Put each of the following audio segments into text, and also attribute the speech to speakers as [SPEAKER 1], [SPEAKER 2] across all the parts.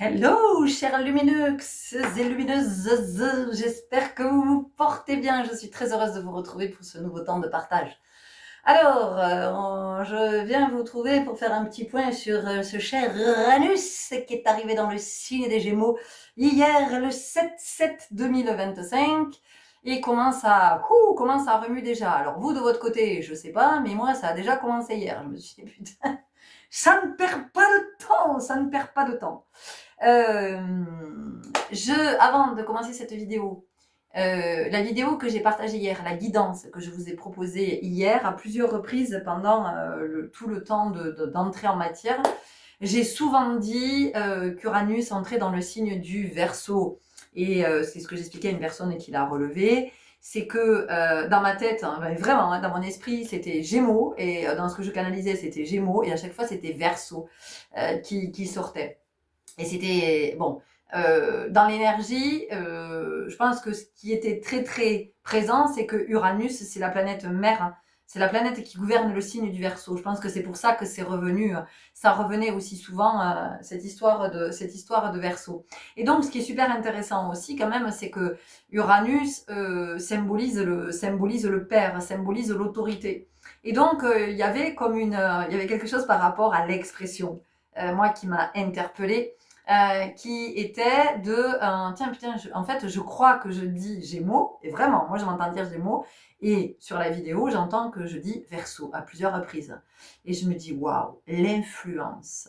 [SPEAKER 1] Hello, chers lumineux et lumineuses, j'espère que vous vous portez bien. Je suis très heureuse de vous retrouver pour ce nouveau temps de partage. Alors, je viens vous trouver pour faire un petit point sur ce cher Uranus qui est arrivé dans le signe des Gémeaux hier, le 7-7-2025, et commence à remuer déjà. Alors vous, de votre côté, je sais pas, mais moi, ça a déjà commencé hier. Je me suis dit, putain, ça ne perd pas de temps, ça ne perd pas de temps. Avant de commencer cette vidéo, la vidéo que j'ai partagée hier, la guidance que je vous ai proposée hier à plusieurs reprises pendant tout le temps d'entrée en matière, j'ai souvent dit qu'Uranus entrait dans le signe du Verseau. Et c'est ce que j'expliquais à une personne qui l'a relevé. C'est que dans ma tête, hein, vraiment, hein, dans mon esprit, c'était Gémeaux, et dans ce que je canalisais, c'était Gémeaux, et à chaque fois, c'était Verseau qui sortait. Et c'était, bon, dans l'énergie, je pense que ce qui était très très présent, c'est que Uranus, c'est la planète mère, hein. C'est la planète qui gouverne le signe du Verseau. Je pense que c'est pour ça que c'est revenu, ça revenait aussi souvent, cette histoire de Verseau. Et donc, ce qui est super intéressant aussi, quand même, c'est que Uranus symbolise le père, symbolise l'autorité. Et donc, il y avait quelque chose par rapport à l'expression, moi, qui m'a interpellée, qui était de tiens putain, en fait je crois que je dis Gémeaux, et vraiment moi je m'entends dire Gémeaux, et sur la vidéo j'entends que je dis Verseau à plusieurs reprises, et je me dis waouh, l'influence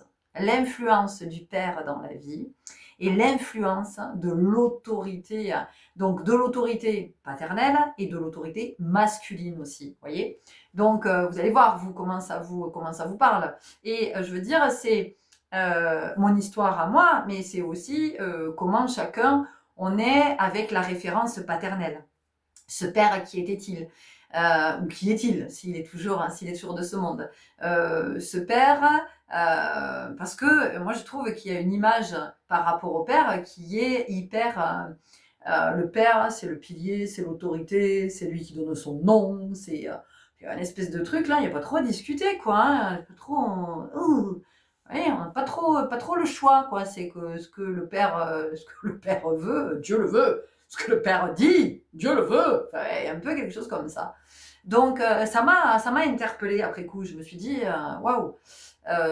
[SPEAKER 1] du père dans la vie, et l'influence de l'autorité, donc de l'autorité paternelle et de l'autorité masculine aussi, voyez. Donc vous allez voir vous comment ça vous parle, et je veux dire c'est mon histoire à moi, mais c'est aussi comment chacun on est avec la référence paternelle. Ce père, qui était-il, ou qui est-il, s'il est toujours de ce monde. Ce père, parce que moi je trouve qu'il y a une image par rapport au père qui est hyper. Le père, c'est le pilier, c'est l'autorité, c'est lui qui donne son nom, c'est un espèce de truc là, il n'y a pas trop à discuter quoi, hein, pas trop. Ouais, on n'a pas trop le choix, quoi. C'est que ce que le père veut, Dieu le veut. Ce que le père dit, Dieu le veut. Enfin, ouais, un peu quelque chose comme ça. Donc ça m'a interpellée après coup. Je me suis dit waouh,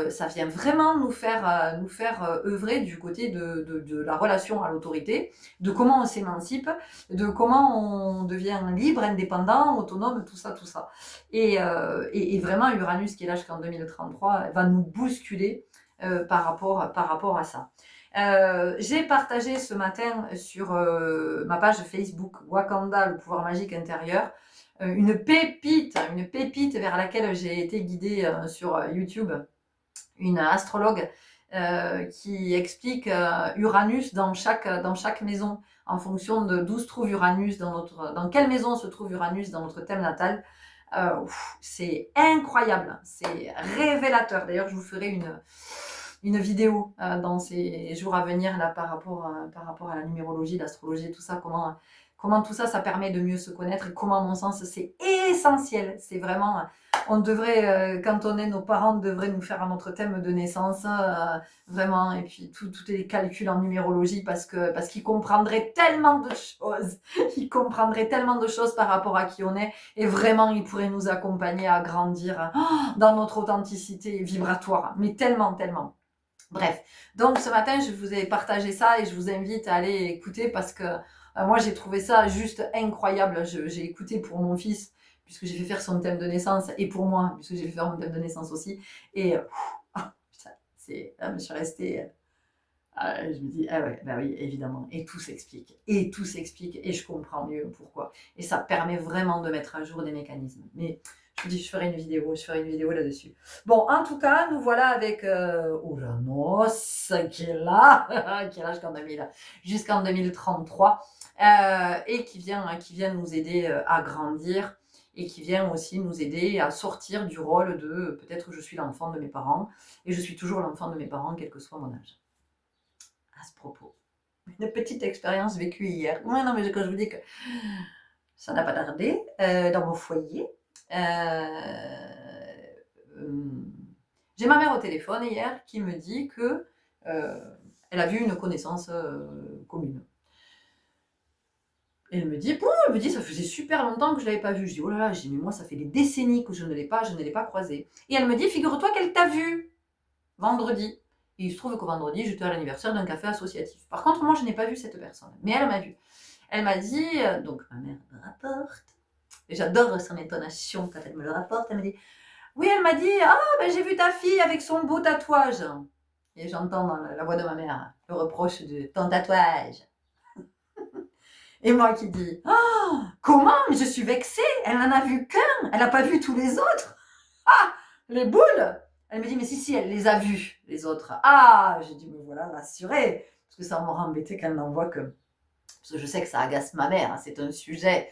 [SPEAKER 1] ça vient vraiment nous faire œuvrer du côté de la relation à l'autorité, de comment on s'émancipe, de comment on devient libre, indépendant, autonome, tout ça, tout ça. Et vraiment Uranus qui est là jusqu'en 2033 va nous bousculer par rapport à ça. J'ai partagé ce matin sur ma page Facebook Wakanda, le pouvoir magique intérieur, une pépite vers laquelle j'ai été guidée sur YouTube, une astrologue qui explique Uranus dans chaque maison, en fonction de d'où se trouve Uranus dans quelle maison se trouve Uranus dans notre thème natal. C'est incroyable, c'est révélateur. D'ailleurs, je vous ferai une vidéo dans ces jours à venir là, par rapport à la numérologie, l'astrologie, tout ça, comment tout ça, ça permet de mieux se connaître, et comment, à mon sens, c'est essentiel. C'est vraiment, on devrait, quand on est, nos parents devraient nous faire notre thème de naissance, vraiment, et puis tous les calculs en numérologie, parce qu'ils comprendraient tellement de choses, ils comprendraient tellement de choses par rapport à qui on est, et vraiment, ils pourraient nous accompagner à grandir dans notre authenticité vibratoire, mais tellement, tellement. Bref, donc ce matin, je vous ai partagé ça et je vous invite à aller écouter, parce que moi, j'ai trouvé ça juste incroyable. J'ai écouté pour mon fils, puisque j'ai fait faire son thème de naissance, et pour moi, puisque j'ai fait faire mon thème de naissance aussi. Et putain, je suis restée. Je me dis, ah ouais, bah oui, évidemment. Et tout s'explique. Et je comprends mieux pourquoi. Et ça permet vraiment de mettre à jour des mécanismes. Mais je vous dis, je ferai une vidéo là-dessus. Bon, en tout cas, nous voilà avec Uranos qui est là, jusqu'en 2033, et qui vient nous aider à grandir, et qui vient aussi nous aider à sortir du rôle de peut-être je suis l'enfant de mes parents, et je suis toujours l'enfant de mes parents, quel que soit mon âge. À ce propos, une petite expérience vécue hier. Ouais, non, mais quand je vous dis que ça n'a pas tardé, dans mon foyer, j'ai ma mère au téléphone hier qui me dit que Elle a vu une connaissance commune. Et elle me dit, ça faisait super longtemps que je ne l'avais pas vue. Je dis, oh là là, mais moi, ça fait des décennies que je ne l'ai pas croisée. Et elle me dit, figure-toi qu'elle t'a vue vendredi. Et il se trouve qu'au vendredi, j'étais à l'anniversaire d'un café associatif. Par contre, moi, je n'ai pas vu cette personne. Mais elle m'a vue. Elle m'a dit, donc ma mère me rapporte, et j'adore son intonation quand elle me le rapporte, elle me dit, oui, elle m'a dit, j'ai vu ta fille avec son beau tatouage. Et j'entends dans la voix de ma mère le reproche de ton tatouage. Et moi qui dis, comment? Mais je suis vexée, elle n'en a vu qu'un, elle n'a pas vu tous les autres. Ah, les boules! Elle me dit, mais si, elle les a vus, les autres. Ah, j'ai dit, me voilà rassurée, parce que ça m'aura embêté qu'elle n'en voit que. Parce que je sais que ça agace ma mère, hein, c'est un sujet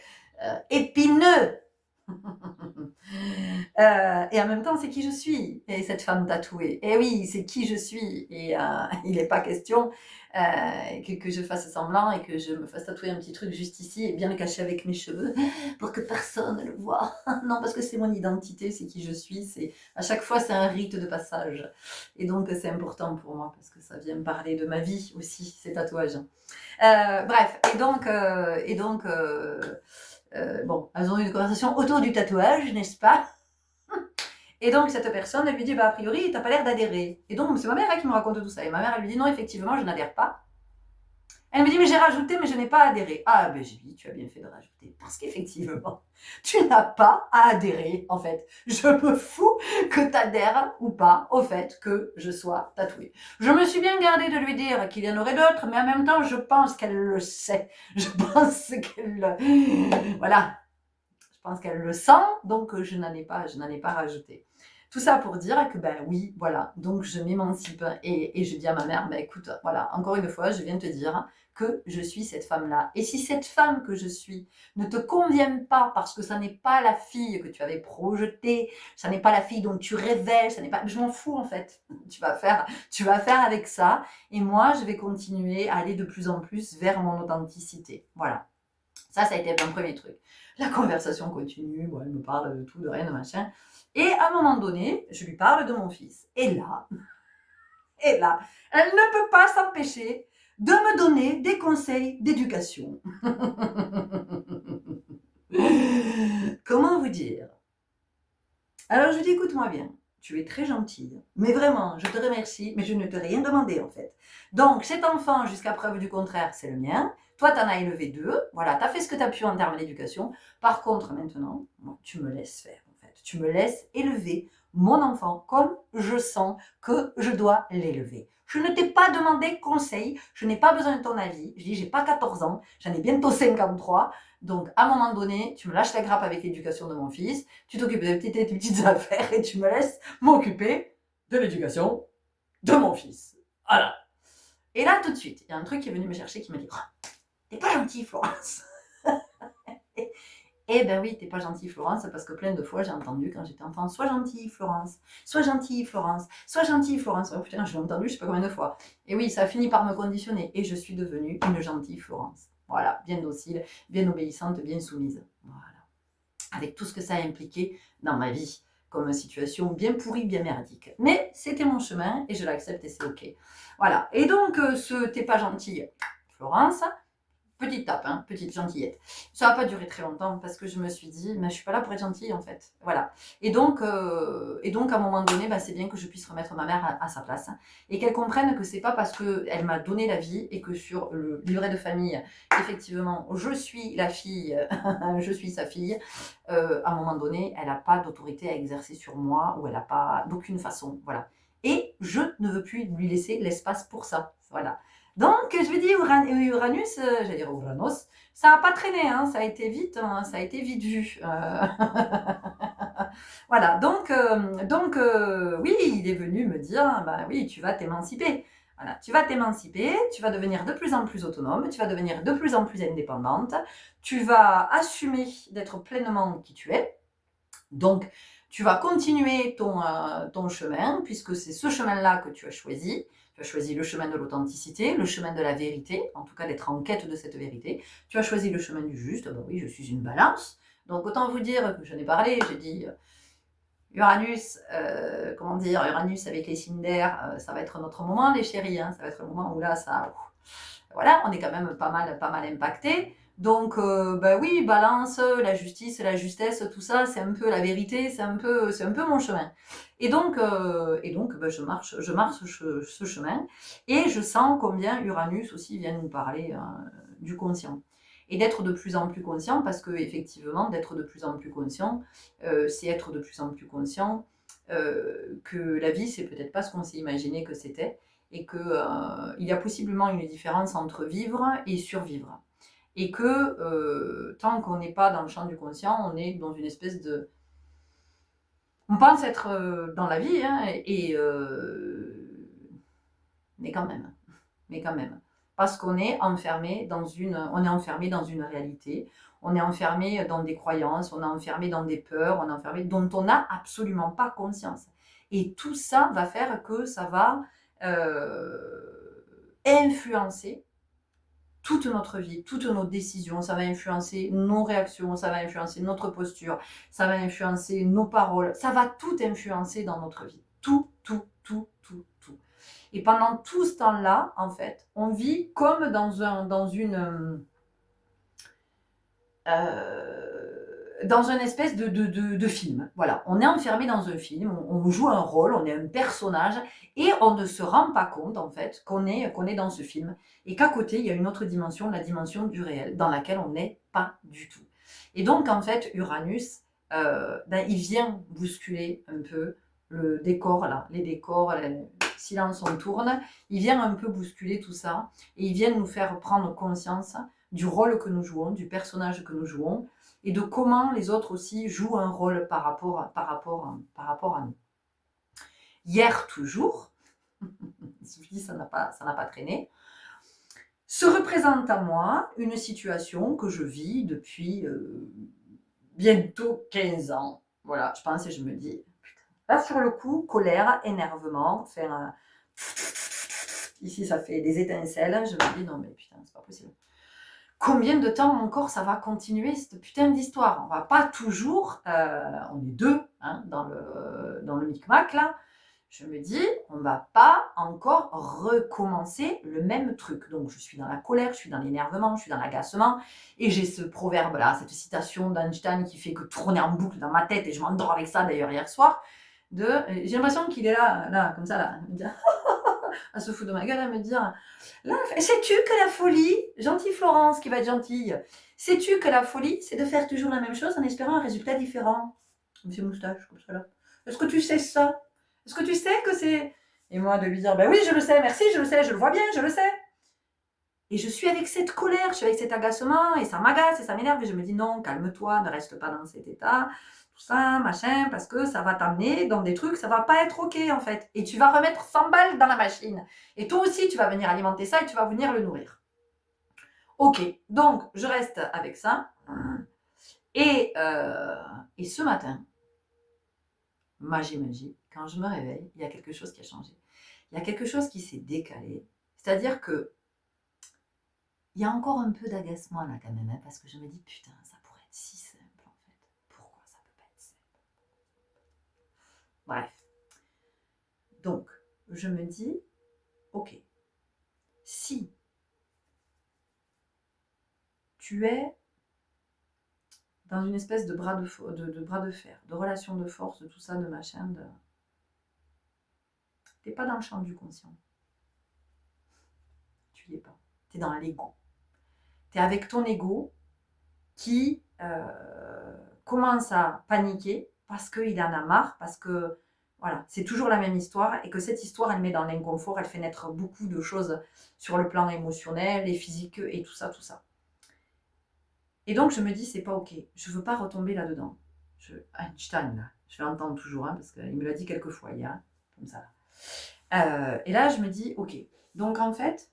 [SPEAKER 1] épineux. Et en même temps, c'est qui je suis, et cette femme tatouée. Et oui, c'est qui je suis. Et il n'est pas question que je fasse semblant et que je me fasse tatouer un petit truc juste ici et bien le cacher avec mes cheveux pour que personne ne le voit. Non, parce que c'est mon identité, c'est qui je suis. À chaque fois, c'est un rite de passage. Et donc, c'est important pour moi parce que ça vient me parler de ma vie aussi, ces tatouages. Bref, bon, elles ont eu une conversation autour du tatouage, n'est-ce pas? Et donc, cette personne, elle lui dit, a priori, t'as pas l'air d'adhérer. Et donc, c'est ma mère qui me raconte tout ça. Et ma mère, elle lui dit, non, effectivement, je n'adhère pas. Elle me dit, mais j'ai rajouté, mais je n'ai pas adhéré. Ah, ben j'ai dit, tu as bien fait de rajouter. Parce qu'effectivement, tu n'as pas à adhérer, en fait. Je me fous que tu adhères ou pas au fait que je sois tatouée. Je me suis bien gardée de lui dire qu'il y en aurait d'autres, mais en même temps, je pense qu'elle le sait. Je pense qu'elle... Voilà. Je pense qu'elle le sent, donc je n'en ai pas rajouté. Tout ça pour dire que, oui, voilà, donc je m'émancipe et je dis à ma mère, écoute, voilà, encore une fois, je viens te dire que je suis cette femme-là. Et si cette femme que je suis ne te convient pas parce que ça n'est pas la fille que tu avais projetée, ça n'est pas la fille dont tu rêvais, ça n'est pas, je m'en fous en fait. Tu vas faire avec ça. Et moi, je vais continuer à aller de plus en plus vers mon authenticité. Voilà. Ça a été un premier truc. La conversation continue, bon, elle me parle de tout, de rien, de machin. Et à un moment donné, je lui parle de mon fils. Et là, elle ne peut pas s'empêcher de me donner des conseils d'éducation. Comment vous dire? Alors je lui dis, écoute-moi bien, tu es très gentille, mais vraiment, je te remercie, mais je ne t'ai rien demandé en fait. Donc cet enfant, jusqu'à preuve du contraire, c'est le mien. Toi, tu en as élevé 2. Voilà, tu as fait ce que tu as pu en termes d'éducation. Par contre, maintenant, tu me laisses faire en fait. Tu me laisses élever mon enfant comme je sens que je dois l'élever. Je ne t'ai pas demandé conseil, je n'ai pas besoin de ton avis. Je dis, j'ai pas 14 ans, j'en ai bientôt 53. Donc, à un moment donné, tu me lâches la grappe avec l'éducation de mon fils, tu t'occupes de tes petites affaires et tu me laisses m'occuper de l'éducation de mon fils. Voilà. Et là, tout de suite, il y a un truc qui est venu me chercher qui m'a dit, t'es pas gentille, Florence. Eh ben oui, t'es pas gentille, Florence, parce que plein de fois, j'ai entendu quand j'étais enfant, sois gentille, Florence, sois gentille, Florence, sois gentille, Florence. Oh putain, je l'ai entendu, je sais pas combien de fois. Et oui, ça a fini par me conditionner et je suis devenue une gentille Florence. Voilà, bien docile, bien obéissante, bien soumise. Voilà. Avec tout ce que ça a impliqué dans ma vie, comme situation bien pourrie, bien merdique. Mais c'était mon chemin et je l'accepte et c'est ok. Voilà. Et donc, t'es pas gentille, Florence. Petite tape, hein, petite gentillette. Ça n'a pas duré très longtemps parce que je me suis dit, mais je suis pas là pour être gentille en fait. Voilà. Et donc à un moment donné, c'est bien que je puisse remettre ma mère à sa place et qu'elle comprenne que c'est pas parce qu'elle m'a donné la vie et que sur le livret de famille, effectivement, je suis la fille, je suis sa fille. À un moment donné, elle n'a pas d'autorité à exercer sur moi ou elle n'a pas d'aucune façon. Voilà. Et je ne veux plus lui laisser l'espace pour ça. Voilà. Donc, je lui dis Uranus, j'allais dire Uranus, ça n'a pas traîné, hein, ça a été vite vu. Voilà, donc oui, il est venu me dire, oui, tu vas t'émanciper. Voilà, tu vas t'émanciper, tu vas devenir de plus en plus autonome, tu vas devenir de plus en plus indépendante, tu vas assumer d'être pleinement qui tu es. Donc, tu vas continuer ton chemin, puisque c'est ce chemin-là que tu as choisi. Tu as choisi le chemin de l'authenticité, le chemin de la vérité, en tout cas d'être en quête de cette vérité. Tu as choisi le chemin du juste, oui, je suis une balance. Donc autant vous dire que j'en ai parlé, j'ai dit, Uranus, comment dire, Uranus avec les signes d'air, ça va être notre moment, les chéris, hein, ça va être le moment où là, ça, voilà, on est quand même pas mal impacté. Donc, bah oui, balance, la justice, la justesse, tout ça, c'est un peu la vérité, c'est un peu mon chemin. Et donc bah, je marche ce chemin, et je sens combien Uranus aussi vient nous parler du conscient. Et d'être de plus en plus conscient, parce que effectivement, d'être de plus en plus conscient, c'est être de plus en plus conscient que la vie, c'est peut-être pas ce qu'on s'est imaginé que c'était, et qu'il y a possiblement une différence entre vivre et survivre. Et que tant qu'on n'est pas dans le champ du conscient, on est dans une espèce de... On pense être dans la vie, hein, mais quand même. Mais quand même. Parce qu'on est enfermé on est enfermé dans une réalité, on est enfermé dans des croyances, on est enfermé dans des peurs, on est enfermé dont on n'a absolument pas conscience. Et tout ça va faire que ça va influencer toute notre vie, toutes nos décisions, ça va influencer nos réactions, ça va influencer notre posture, ça va influencer nos paroles, ça va tout influencer dans notre vie. Tout, tout, tout, tout, tout. Et pendant tout ce temps-là, en fait, on vit comme dans un espèce de film. Voilà, on est enfermé dans un film, on joue un rôle, on est un personnage, et on ne se rend pas compte, en fait, qu'on est dans ce film, et qu'à côté, il y a une autre dimension, la dimension du réel, dans laquelle on n'est pas du tout. Et donc, en fait, Uranus, il vient bousculer un peu le décor, là, les décors, silence, on tourne, il vient un peu bousculer tout ça, et il vient nous faire prendre conscience du rôle que nous jouons, du personnage que nous jouons, et de comment les autres aussi jouent un rôle par rapport à nous. Hier toujours, je dis ça n'a pas traîné, se représente à moi une situation que je vis depuis bientôt 15 ans. Voilà, je pense et je me dis, putain. Là sur le coup, colère, énervement, enfin, ici ça fait des étincelles, je me dis non mais putain, c'est pas possible. Combien de temps encore ça va continuer cette putain d'histoire? On va pas toujours, on est deux hein, dans le micmac là. Je me dis, on va pas encore recommencer le même truc. Donc je suis dans la colère, je suis dans l'énervement, je suis dans l'agacement, et j'ai ce proverbe là, cette citation d'Einstein qui fait que tourner en boucle dans ma tête, et je m'endors avec ça d'ailleurs hier soir. J'ai l'impression qu'il est là, comme ça là, à se foutre de ma gueule, à me dire, là, sais-tu que la folie, gentille Florence qui va être gentille, sais-tu que la folie, c'est de faire toujours la même chose en espérant un résultat différent? Monsieur Moustache, comme ça là. Est-ce que tu sais ça? Est-ce que tu sais que c'est... Et moi de lui dire, ben oui, je le sais, merci, je le sais, je le vois bien, je le sais. Et je suis avec cette colère, je suis avec cet agacement, et ça m'agace, et ça m'énerve, et je me dis, non, calme-toi, ne reste pas dans cet état, tout ça, machin, parce que ça va t'amener dans des trucs, ça va pas être ok, en fait. Et tu vas remettre 100 balles dans la machine. Et toi aussi, tu vas venir alimenter ça, et tu vas venir le nourrir. Ok, donc, je reste avec ça. Et ce matin, magie, quand je me réveille, il y a quelque chose qui a changé. Il y a quelque chose qui s'est décalé. C'est-à-dire que il y a encore un peu d'agacement là quand même, hein, parce que je me dis, putain, ça pourrait être si simple en fait. Pourquoi ça peut pas être simple? Bref. Donc, je me dis, ok, si tu es dans une espèce de bras de fer, de relation de force, de tout ça, de machin, t'es pas dans le champ du conscient. Tu y es pas. T'es dans l'ego. T'es avec ton ego qui commence à paniquer parce qu'il en a marre, parce que voilà, c'est toujours la même histoire, et que cette histoire, elle met dans l'inconfort, elle fait naître beaucoup de choses sur le plan émotionnel et physique et tout ça, tout ça. Et donc je me dis, c'est pas ok, je veux pas retomber là-dedans. Einstein, là, je vais entendre toujours, hein, parce qu'il me l'a dit quelques fois hier, comme ça. Et là, je me dis, ok, donc en fait,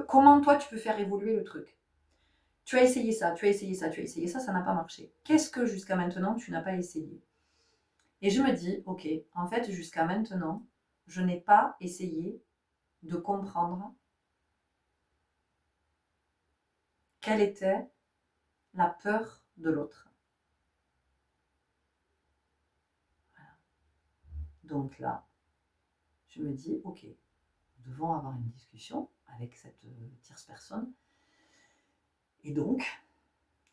[SPEAKER 1] comment toi tu peux faire évoluer le truc? Tu as essayé ça, tu as essayé ça, tu as essayé ça, ça n'a pas marché. Qu'est-ce que jusqu'à maintenant tu n'as pas essayé? Et je me dis, ok, en fait, jusqu'à maintenant, je n'ai pas essayé de comprendre quelle était la peur de l'autre. Donc là, je me dis, ok, nous devons avoir une discussion avec cette tierce personne. Et donc,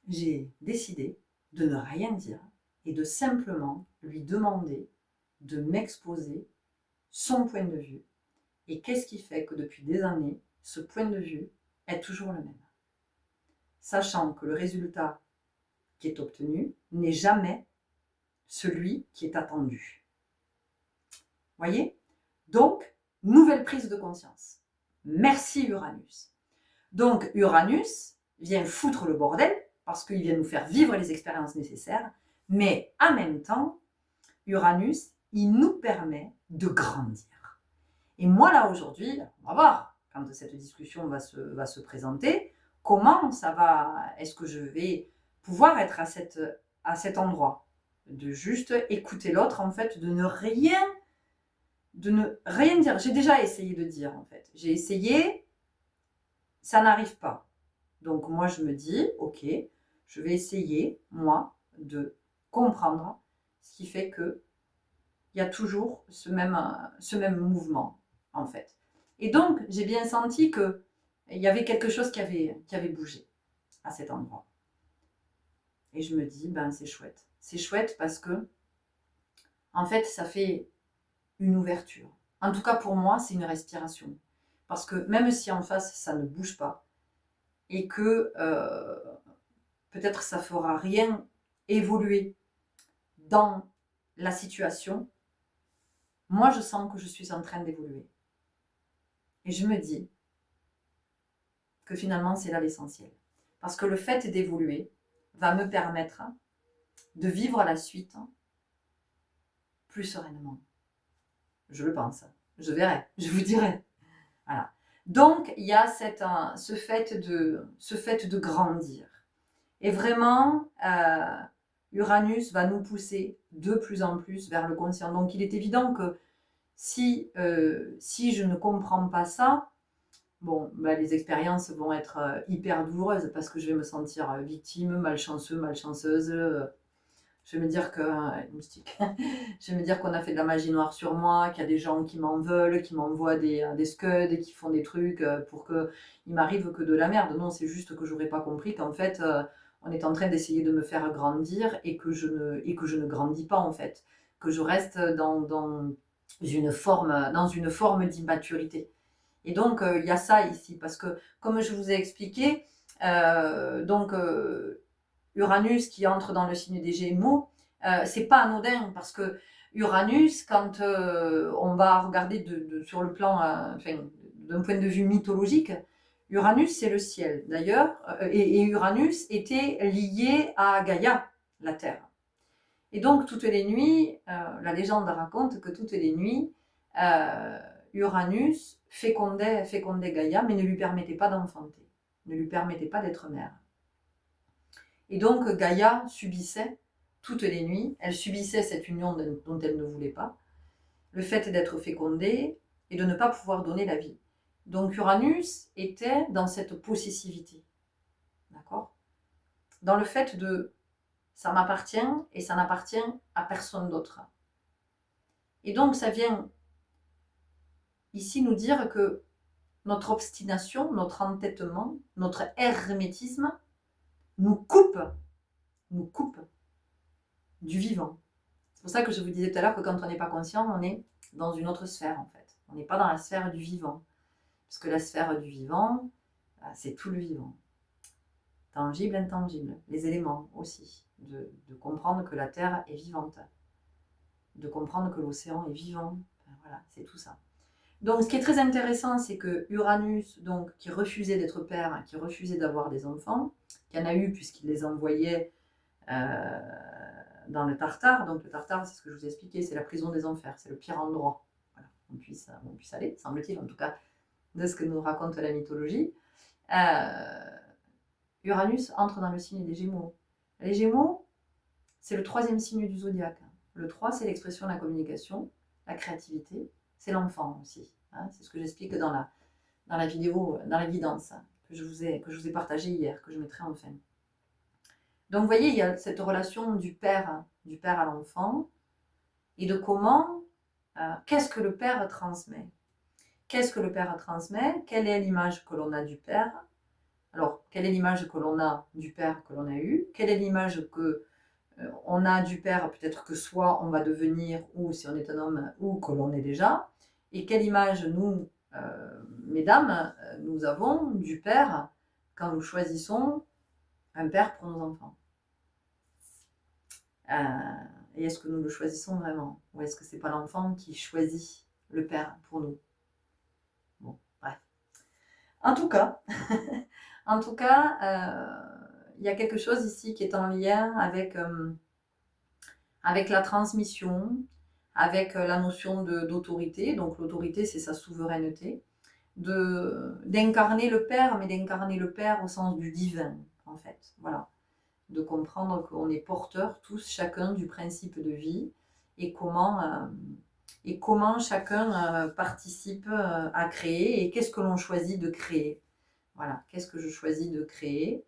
[SPEAKER 1] j'ai décidé de ne rien dire et de simplement lui demander de m'exposer son point de vue. Et qu'est-ce qui fait que depuis des années, ce point de vue est toujours le même. Sachant que le résultat qui est obtenu n'est jamais celui qui est attendu. Voyez? Donc, nouvelle prise de conscience. Merci Uranus. Donc, Uranus vient foutre le bordel parce qu'il vient nous faire vivre les expériences nécessaires, mais en même temps, Uranus, il nous permet de grandir. Et moi, là, aujourd'hui, on va voir, quand cette discussion va se présenter, comment ça va, est-ce que je vais pouvoir être à cet endroit, de juste écouter l'autre, en fait, de ne rien dire. J'ai déjà essayé de dire, en fait. J'ai essayé, ça n'arrive pas. Donc, moi, je me dis, ok, je vais essayer, moi, de comprendre ce qui fait que il y a toujours ce même mouvement, en fait. Et donc, j'ai bien senti qu'il y avait quelque chose qui avait bougé à cet endroit. Et je me dis, ben c'est chouette. C'est chouette parce que, en fait, ça fait une ouverture. En tout cas, pour moi, c'est une respiration. Parce que même si en face, ça ne bouge pas, et que peut-être ça fera rien évoluer dans la situation, moi, je sens que je suis en train d'évoluer. Et je me dis que finalement, c'est là l'essentiel. Parce que le fait d'évoluer va me permettre de vivre la suite plus sereinement. Je le pense. Je verrai, je vous dirai. Voilà. Donc, il y a ce fait de grandir. Et vraiment, Uranus va nous pousser de plus en plus vers le conscient. Donc, il est évident que si je ne comprends pas ça, bon, bah, les expériences vont être hyper douloureuses parce que je vais me sentir victime, malchanceuse. Je vais me dire que je vais me dire qu'on a fait de la magie noire sur moi, qu'il y a des gens qui m'en veulent, qui m'envoient des scuds et qui font des trucs pour que il m'arrive que de la merde. Non, c'est juste que j'aurais pas compris qu'en fait, on est en train d'essayer de me faire grandir et que je ne grandis pas en fait, que je reste dans une forme d'immaturité. Et donc, il y a ça ici, parce que, comme je vous ai expliqué, Uranus qui entre dans le signe des Gémeaux, c'est pas anodin, parce que Uranus, quand on va regarder sur le plan, d'un point de vue mythologique, Uranus, c'est le ciel, d'ailleurs, et Uranus était lié à Gaïa, la Terre. Et donc, toutes les nuits, la légende raconte que toutes les nuits, Uranus fécondait Gaïa, mais ne lui permettait pas d'enfanter, ne lui permettait pas d'être mère. Et donc, Gaïa subissait toutes les nuits, elle subissait cette union dont elle ne voulait pas, le fait d'être fécondée et de ne pas pouvoir donner la vie. Donc, Uranus était dans cette possessivité, d'accord ? Dans le fait de ça m'appartient et ça n'appartient à personne d'autre. Et donc, ça vient ici nous dire que notre obstination, notre entêtement, notre hermétisme nous coupe du vivant. C'est pour ça que je vous disais tout à l'heure que quand on n'est pas conscient, on est dans une autre sphère en fait. On n'est pas dans la sphère du vivant. Parce que la sphère du vivant, c'est tout le vivant. Tangible, intangible. Les éléments aussi. De comprendre que la Terre est vivante. De comprendre que l'océan est vivant. Enfin, voilà, c'est tout ça. Donc, ce qui est très intéressant, c'est que Uranus, donc, qui refusait d'être père, qui refusait d'avoir des enfants, qui en a eu puisqu'il les envoyait dans le Tartare. Donc, le Tartare, c'est ce que je vous ai expliqué, c'est la prison des enfers, c'est le pire endroit. Voilà, on puisse aller, semble-t-il, en tout cas, de ce que nous raconte la mythologie. Uranus entre dans le signe des Gémeaux. Les Gémeaux, c'est le 3e signe du zodiaque. Le 3, c'est l'expression de la communication, la créativité, c'est l'enfant aussi. Hein, c'est ce que j'explique dans la vidéo, dans la guidance que je vous ai partagée hier, que je mettrai en fin. Donc, vous voyez, il y a cette relation du père à l'enfant et de comment qu'est-ce que le père transmet? Qu'est-ce que le père transmet? Quelle est l'image que l'on a du père? Alors, quelle est l'image que l'on a du père que l'on a eu? Quelle est l'image que on a du père, peut-être que soit on va devenir, ou si on est un homme, ou que l'on est déjà? Et quelle image nous, mesdames, nous avons du père quand nous choisissons un père pour nos enfants? Et est-ce que nous le choisissons vraiment? Ou est-ce que c'est pas l'enfant qui choisit le père pour nous? Bon, bref. En tout cas, en tout cas, il y a quelque chose ici qui est en lien avec la transmission, avec la notion d'autorité. Donc l'autorité, c'est sa souveraineté. D'incarner le Père, mais d'incarner le Père au sens du divin, en fait. Voilà. De comprendre qu'on est porteurs tous, chacun, du principe de vie et comment chacun participe à créer et qu'est-ce que l'on choisit de créer. Voilà, qu'est-ce que je choisis de créer.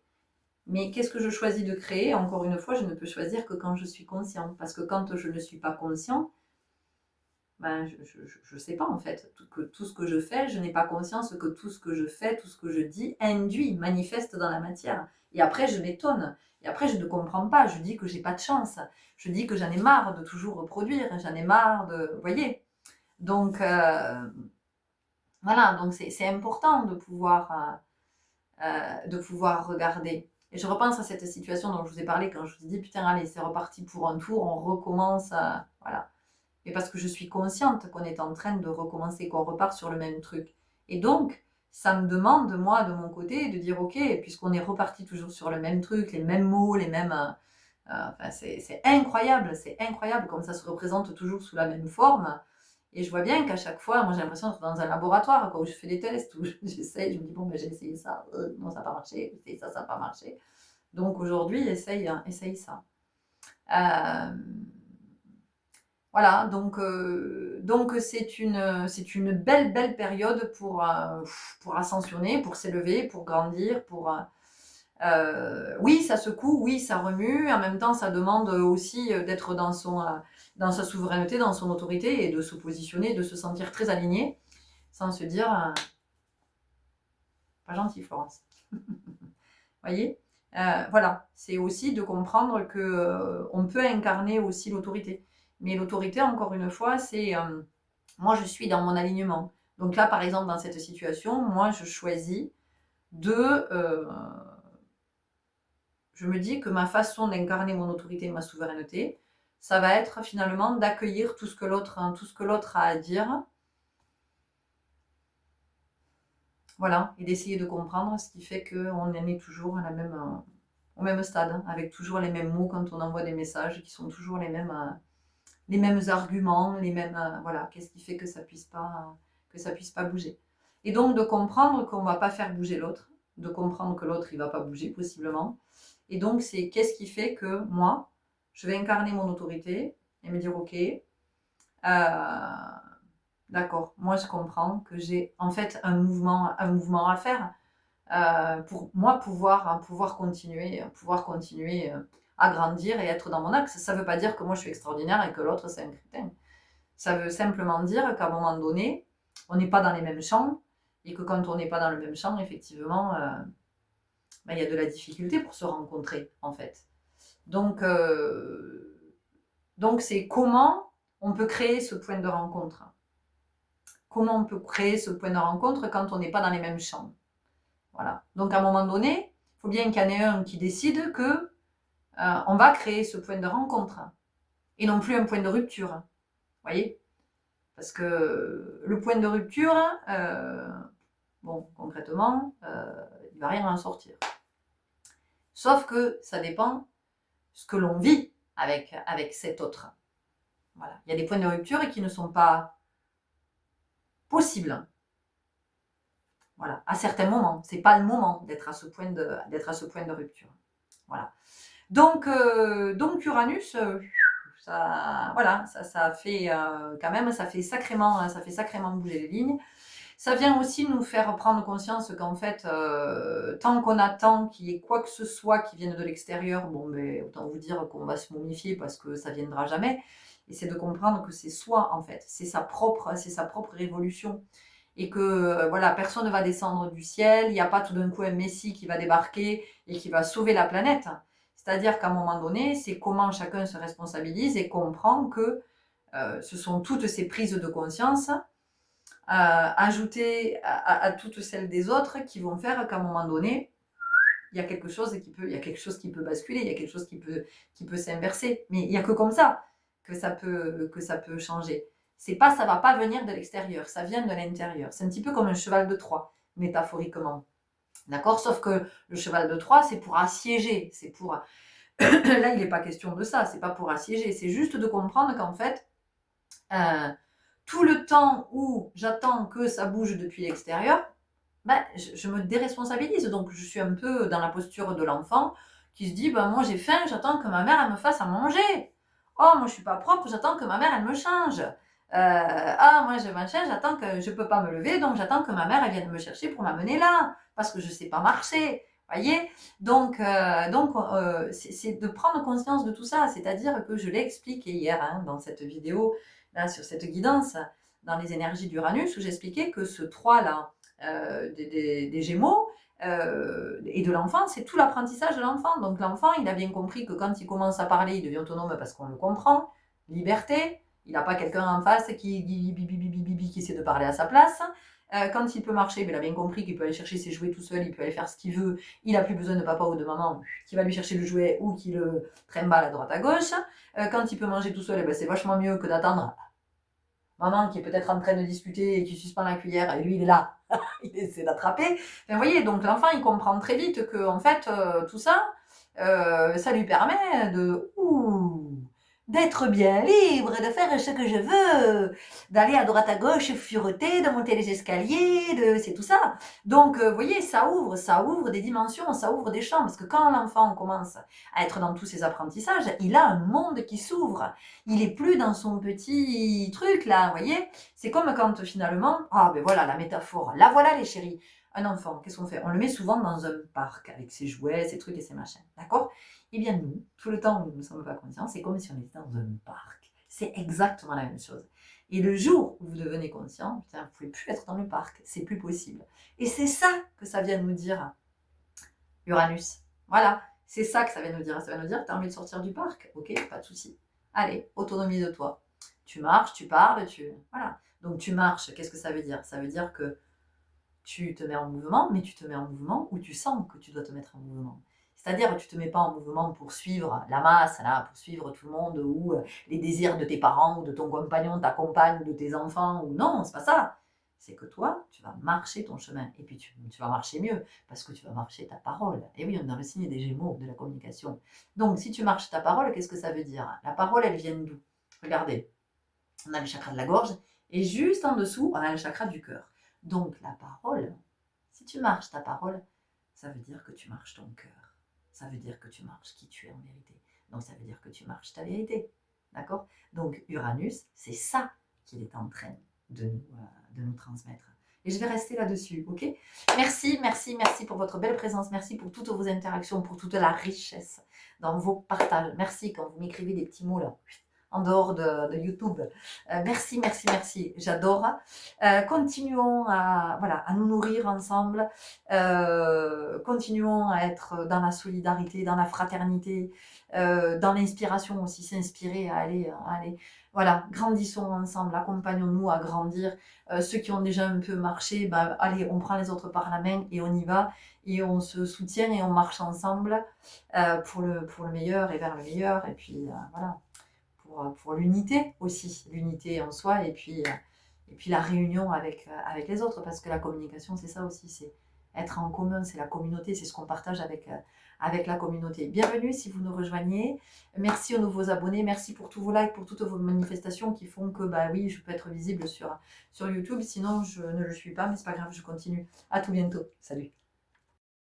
[SPEAKER 1] Mais qu'est-ce que je choisis de créer? Encore une fois, je ne peux choisir que quand je suis conscient. Parce que quand je ne suis pas conscient, ben, je ne sais pas en fait. Tout ce que je fais, je n'ai pas conscience que tout ce que je fais, tout ce que je dis, induit, manifeste dans la matière. Et après, je m'étonne. Et après, je ne comprends pas. Je dis que j'ai pas de chance. Je dis que j'en ai marre de toujours reproduire. J'en ai marre de... Vous voyez? Donc, voilà. Donc, c'est important de pouvoir regarder. Et je repense à cette situation dont je vous ai parlé quand je vous ai dit, putain, allez, c'est reparti pour un tour, on recommence. Voilà. Mais parce que je suis consciente qu'on est en train de recommencer, qu'on repart sur le même truc. Et donc, ça me demande, moi, de mon côté, de dire, ok, puisqu'on est reparti toujours sur le même truc, les mêmes mots, les mêmes... enfin, c'est incroyable comme ça se représente toujours sous la même forme. Et je vois bien qu'à chaque fois, moi j'ai l'impression d'être dans un laboratoire quoi, où je fais des tests, où j'essaye, je me dis bon, ben, j'ai essayé ça, non, ça n'a pas marché, j'ai essayé ça, ça n'a pas marché. Donc aujourd'hui, essaye ça. Euh, voilà, donc c'est une belle période pour ascensionner, pour s'élever, pour grandir, oui, ça secoue, oui, ça remue. En même temps, ça demande aussi d'être dans sa souveraineté, dans son autorité et de se positionner, de se sentir très aligné, sans se dire pas gentil, Florence. Voyez, voilà, c'est aussi de comprendre que on peut incarner aussi l'autorité. Mais l'autorité, encore une fois, c'est moi, je suis dans mon alignement. Donc là, par exemple, dans cette situation, moi, je choisis de je me dis que ma façon d'incarner mon autorité et ma souveraineté, ça va être finalement d'accueillir tout ce que l'autre a à dire. Voilà, et d'essayer de comprendre ce qui fait qu'on en est toujours au même stade, hein, avec toujours les mêmes mots quand on envoie des messages, qui sont toujours les mêmes arguments, les mêmes... voilà, qu'est-ce qui fait que ça puisse pas bouger. Et donc de comprendre qu'on ne va pas faire bouger l'autre, de comprendre que l'autre, il ne va pas bouger possiblement. Et donc, c'est qu'est-ce qui fait que moi, je vais incarner mon autorité et me dire, ok, d'accord, moi je comprends que j'ai en fait un mouvement à faire pour moi pouvoir continuer à grandir et être dans mon axe. Ça ne veut pas dire que moi je suis extraordinaire et que l'autre c'est un crétin. Ça veut simplement dire qu'à un moment donné, on n'est pas dans les mêmes champs et que quand on n'est pas dans le même champ, effectivement, il y a de la difficulté pour se rencontrer en fait. Donc c'est comment on peut créer ce point de rencontre. Comment on peut créer ce point de rencontre quand on n'est pas dans les mêmes champs. Voilà. Donc à un moment donné, il faut bien qu'il y en ait un qui décide que on va créer ce point de rencontre et non plus un point de rupture. Vous voyez? Parce que le point de rupture, bon, concrètement, il ne va rien en sortir. Sauf que ça dépend ce que l'on vit avec cet autre. Voilà. Il y a des points de rupture qui ne sont pas possibles. Voilà. À certains moments. Ce n'est pas le moment d'être à ce point de rupture. Voilà. Donc Uranus, ça fait quand même, ça fait sacrément bouger les lignes. Ça vient aussi nous faire prendre conscience qu'en fait, tant qu'on attend qu'il y ait quoi que ce soit qui vienne de l'extérieur, bon, mais autant vous dire qu'on va se momifier parce que ça viendra jamais. Et c'est de comprendre que c'est soi, en fait. C'est sa propre révolution. Et que, voilà, personne ne va descendre du ciel. Il n'y a pas tout d'un coup un messie qui va débarquer et qui va sauver la planète. C'est-à-dire qu'à un moment donné, c'est comment chacun se responsabilise et comprend que ce sont toutes ces prises de conscience ajoutées à toutes celles des autres qui vont faire qu'à un moment donné, il y a quelque chose qui peut basculer, il y a quelque chose qui peut s'inverser. Mais il n'y a que comme ça que ça peut changer. Ça va pas venir de l'extérieur, ça vient de l'intérieur. C'est un petit peu comme un cheval de Troie, métaphoriquement. D'accord? Sauf que le cheval de Troie, c'est pour assiéger, c'est pour... Là, il n'est pas question de ça, c'est pas pour assiéger, c'est juste de comprendre qu'en fait, tout le temps où j'attends que ça bouge depuis l'extérieur, je me déresponsabilise. Donc, je suis un peu dans la posture de l'enfant qui se dit, moi j'ai faim, j'attends que ma mère elle me fasse à manger. Oh, moi je suis pas propre, j'attends que ma mère elle me change. Moi je machin, j'attends que je peux pas me lever, donc j'attends que ma mère elle vienne me chercher pour m'amener là, parce que je sais pas marcher. Voyez, donc c'est de prendre conscience de tout ça, c'est-à-dire que je l'ai expliqué hier dans cette vidéo, là, sur cette guidance dans les énergies d'Uranus, où j'expliquais que ce 3 là, des Gémeaux et de l'enfant, c'est tout l'apprentissage de l'enfant. Donc l'enfant, il a bien compris que quand il commence à parler, il devient autonome parce qu'on le comprend. Liberté, il n'a pas quelqu'un en face qui essaie de parler à sa place. Quand il peut marcher, il a bien compris qu'il peut aller chercher ses jouets tout seul, il peut aller faire ce qu'il veut, il n'a plus besoin de papa ou de maman qui va lui chercher le jouet ou qui le trimballe à droite à gauche. Quand il peut manger tout seul, c'est vachement mieux que d'attendre maman qui est peut-être en train de discuter et qui suspend la cuillère, et lui il est là, il essaie d'attraper. Vous voyez, donc l'enfant il comprend très vite que en fait tout ça, ça lui permet d'être bien libre, de faire ce que je veux, d'aller à droite à gauche, fureter, de monter les escaliers, c'est tout ça. Donc, vous voyez, ça ouvre des dimensions, ça ouvre des champs, parce que quand l'enfant commence à être dans tous ses apprentissages, il a un monde qui s'ouvre. Il est plus dans son petit truc là, vous voyez. C'est comme quand finalement, voilà la métaphore, la voilà les chéris. Un enfant, qu'est-ce qu'on fait? On le met souvent dans un parc avec ses jouets, ses trucs et ses machins, d'accord? Eh bien nous, tout le temps où nous ne sommes pas conscients, c'est comme si on était dans un parc. C'est exactement la même chose. Et le jour où vous devenez conscient, vous ne pouvez plus être dans le parc, c'est plus possible. Et c'est ça que ça vient nous dire Uranus. Voilà, c'est ça que ça vient nous dire. Ça vient nous dire, tu as envie de sortir du parc? Ok, pas de souci. Allez, autonomie de toi. Tu marches, tu parles, voilà. Donc tu marches, qu'est-ce que ça veut dire? Ça veut dire que tu te mets en mouvement, mais tu te mets en mouvement où tu sens que tu dois te mettre en mouvement. C'est-à-dire que tu ne te mets pas en mouvement pour suivre la masse, là, pour suivre tout le monde, ou les désirs de tes parents, ou de ton compagnon, ta compagne, ou de tes enfants, ou non, c'est pas ça. C'est que toi, tu vas marcher ton chemin, et puis tu vas marcher mieux, parce que tu vas marcher ta parole. Et oui, on est dans le signe des Gémeaux, de la communication. Donc, si tu marches ta parole, qu'est-ce que ça veut dire? La parole, elle vient d'où? Regardez, on a le chakra de la gorge, et juste en dessous, on a le chakra du cœur. Donc, la parole, si tu marches ta parole, ça veut dire que tu marches ton cœur. Ça veut dire que tu marches qui tu es en vérité. Donc, ça veut dire que tu marches ta vérité. D'accord? Donc, Uranus, c'est ça qu'il est en train de nous transmettre. Et je vais rester là-dessus, ok? Merci, merci, merci pour votre belle présence. Merci pour toutes vos interactions, pour toute la richesse dans vos partages. Merci quand vous m'écrivez des petits mots là, en dehors de YouTube. Merci, merci, merci. J'adore. Continuons à nous nourrir ensemble. Continuons à être dans la solidarité, dans la fraternité, dans l'inspiration aussi, s'inspirer à aller. Voilà, grandissons ensemble, accompagnons-nous à grandir. Ceux qui ont déjà un peu marché, allez, on prend les autres par la main et on y va. Et on se soutient et on marche ensemble pour le meilleur et vers le meilleur. Et puis voilà. Pour l'unité aussi, l'unité en soi et puis la réunion avec les autres, parce que la communication c'est ça aussi, c'est être en commun, c'est la communauté, c'est ce qu'on partage avec la communauté. Bienvenue si vous nous rejoignez, merci aux nouveaux abonnés, merci pour tous vos likes, pour toutes vos manifestations qui font que oui, je peux être visible sur YouTube, sinon je ne le suis pas, mais c'est pas grave, je continue. À tout bientôt, salut.